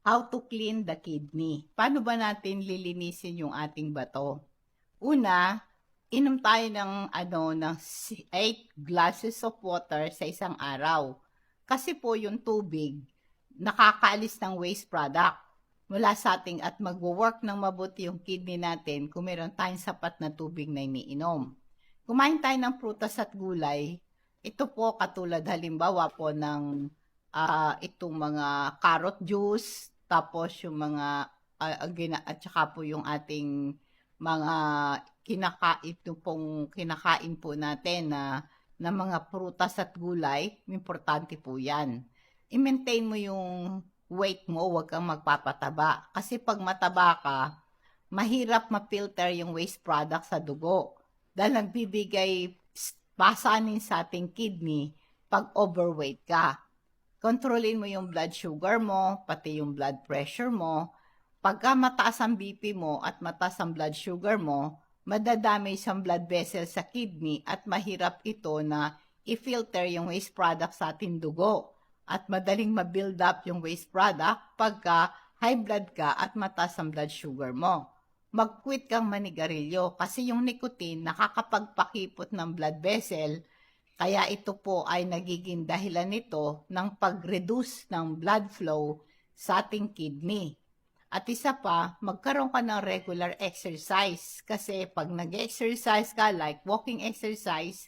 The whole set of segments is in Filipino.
How to clean the kidney. Paano ba natin lilinisin yung ating bato? Una, inom tayo ng 8 glasses of water sa isang araw. Kasi po yung tubig, nakakaalis ng waste product mula sa ating at magwo-work ng mabuti yung kidney natin kung meron tayong sapat na tubig na iniinom. Kumain tayo ng prutas at gulay. Ito po katulad halimbawa po ng itong mga carrot juice, tapos yung mga at saka po yung ating mga kinakain po natin na mga prutas at gulay, importante po yan. I-maintain mo yung weight mo, huwag kang magpapataba. Kasi pag mataba ka, mahirap ma-filter yung waste product sa dugo. Dahil nagbibigay pasanin sa ating kidney pag overweight ka. Kontrolin mo yung blood sugar mo, pati yung blood pressure mo. Pagka mataas ang BP mo at mataas ang blood sugar mo, madadamage ang blood vessel sa kidney at mahirap ito na i-filter yung waste product sa ating dugo. At madaling ma-build up yung waste product pagka high blood ka at mataas ang blood sugar mo. Mag-quit kang manigarilyo kasi yung nicotine nakakapagpakipot ng blood vessel. Kaya ito po ay nagiging dahilan nito ng pag-reduce ng blood flow sa ating kidney. At isa pa, magkaroon ka ng regular exercise. Kasi pag nag-exercise ka, like walking exercise,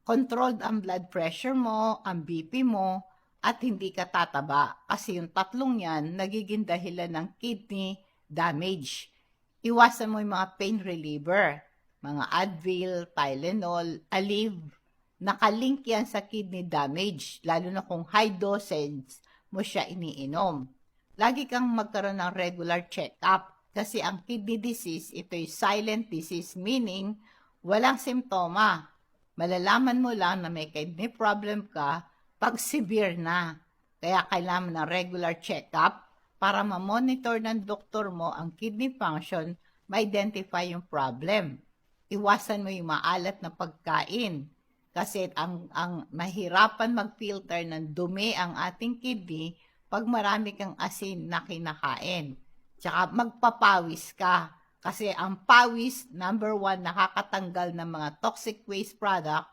controlled ang blood pressure mo, ang BP mo, at hindi ka tataba. Kasi yung tatlong yan, nagiging dahilan ng kidney damage. Iwasan mo yung mga pain reliever, mga Advil, Tylenol, Aleve. Nakalink yan sa kidney damage, lalo na kung high dosage mo siya iniinom. Lagi kang magkaroon ng regular check-up kasi ang kidney disease, ito'y silent disease, meaning walang simptoma. Malalaman mo lang na may kidney problem ka pag severe na. Kaya kailangan ng regular check-up para ma-monitor ng doktor mo ang kidney function, ma-identify yung problem. Iwasan mo yung maalat na pagkain. Kasi ang mahirapan mag-filter ng dumi ang ating kidney pag marami kang asin na kinakain. Tsaka magpapawis ka. Kasi ang pawis, number 1, nakakatanggal ng mga toxic waste product,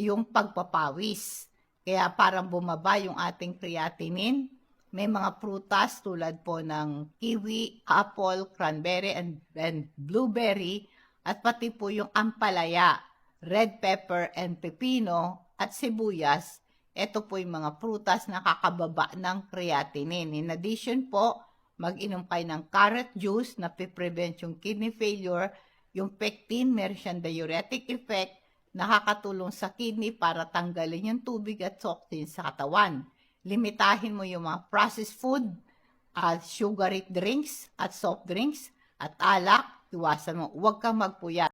yung pagpapawis. Kaya parang bumaba yung ating creatinine. May mga prutas tulad po ng kiwi, apple, cranberry, and blueberry, at pati po yung ampalaya, red pepper and pepino, at sibuyas. Ito po yung mga prutas na kakababa ng creatinine. In addition po, mag-inom kayo ng carrot juice na prevent yung kidney failure. Yung pectin, meron siyang diuretic effect, nakakatulong sa kidney para tanggalin yung tubig at toxin sa katawan. Limitahin mo yung mga processed food, sugary drinks at soft drinks, at alak, iwasan mo. Huwag kang magpuyat.